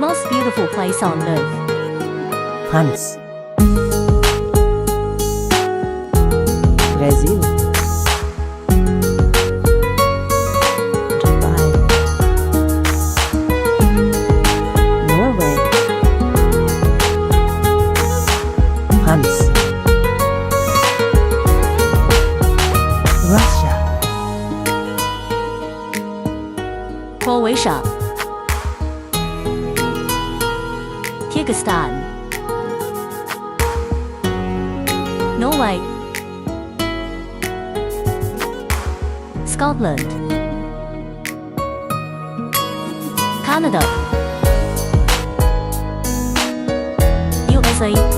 Most beautiful place on earth. France, Brazil, Dubai, Norway, France, Russia, Croatia, Kyrgyzstan, Norway, Scotland, Canada, USA,